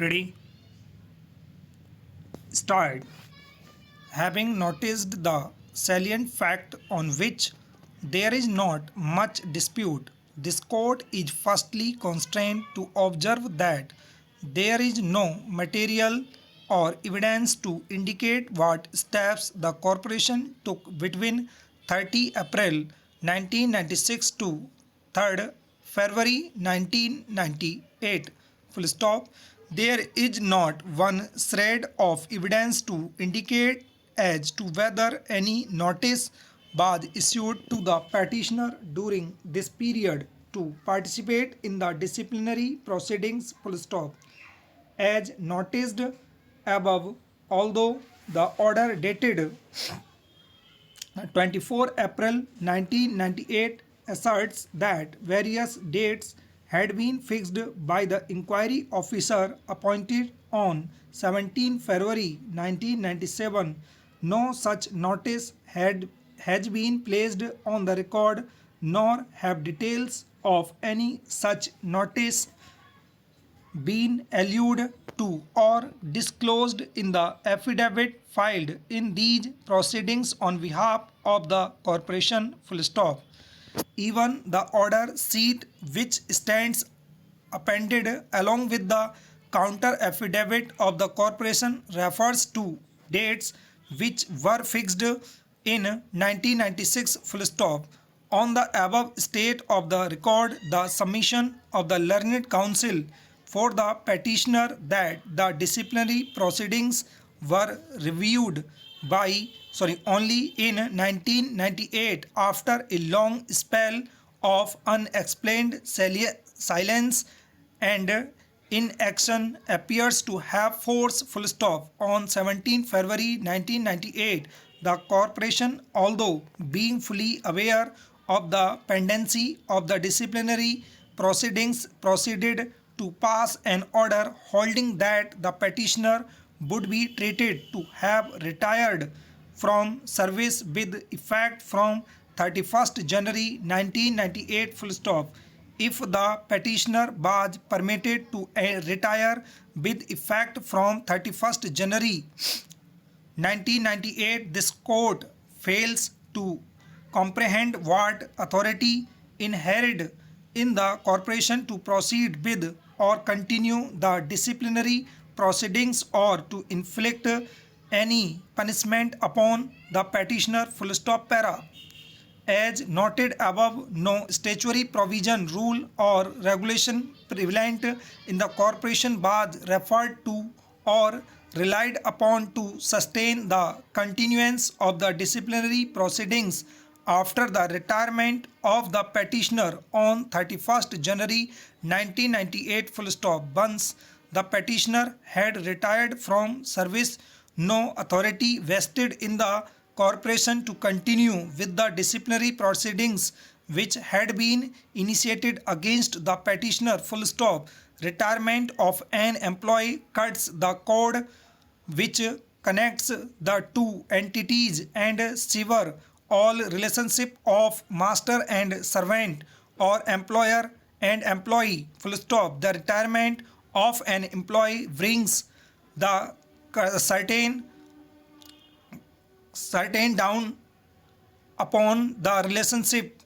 Ready? Start. Having noticed the salient fact on which there is not much dispute, this court is firstly constrained to observe that there is no material or evidence to indicate what steps the corporation took between 30 April 1996 to 3rd February 1998. Full stop. There is not one shred of evidence to indicate as to whether any notice was issued to the petitioner during this period to participate in the disciplinary proceedings. Full stop. As noticed above, although the order dated 24 April 1998 asserts that various dates had been fixed by the inquiry officer appointed on 17 February 1997. No such notice has been placed on the record, nor have details of any such notice been alluded to or disclosed in the affidavit filed in these proceedings on behalf of the corporation. Full stop. Even the order sheet which stands appended along with the counter affidavit of the corporation refers to dates which were fixed in 1996. Full stop. On the above state of the record, the submission of the learned counsel for the petitioner that the disciplinary proceedings were reviewed by only in 1998 after a long spell of unexplained silence and inaction appears to have force. Full stop. On 17 February 1998, the corporation, although being fully aware of the pendency of the disciplinary proceedings, proceeded to pass an order holding that the petitioner would be treated to have retired from service with effect from 31st January 1998. Full stop. If the petitioner was permitted to retire with effect from 31st January 1998, this court fails to comprehend what authority inherent in the corporation to proceed with or continue the disciplinary proceedings or to inflict any punishment upon the petitioner. Full stop. Para. As noted above, no statutory provision, rule or regulation prevalent in the corporation was referred to or relied upon to sustain the continuance of the disciplinary proceedings after the retirement of the petitioner on 31st January 1998. Full stop. Once the petitioner had retired from service, no authority vested in the corporation to continue with the disciplinary proceedings which had been initiated against the petitioner. Full stop. Retirement of an employee cuts the cord which connects the two entities and sever all relationship of master and servant or employer and employee. Full stop. The retirement of an employee brings the certain down upon the relationship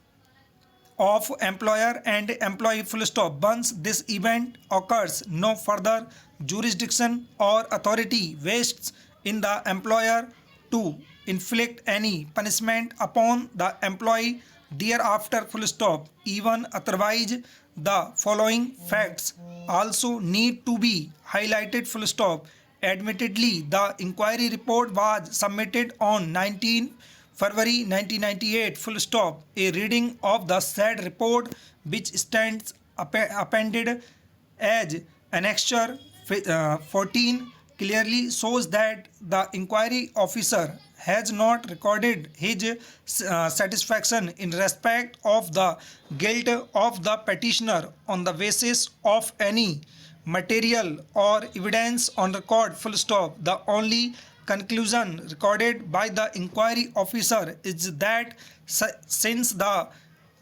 of employer and employee. Full stop. Once this event occurs, no further jurisdiction or authority vests in the employer to inflict any punishment upon the employee thereafter. Full stop. Even otherwise, the following facts also need to be highlighted. Full stop. Admittedly, the inquiry report was submitted on 19 February 1998. Full stop. A reading of the said report which stands appended as annexure 14 clearly shows that the inquiry officer has not recorded his satisfaction in respect of the guilt of the petitioner on the basis of any material or evidence on record. Full stop. The only conclusion recorded by the inquiry officer is that since the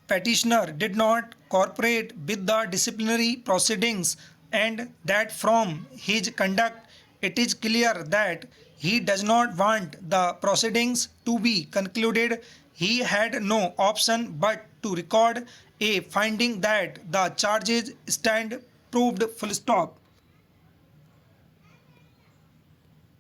petitioner did not cooperate with the disciplinary proceedings, and that from his conduct it is clear that he does not want the proceedings to be concluded. He had no option but to record a finding that the charges stand proved full stop.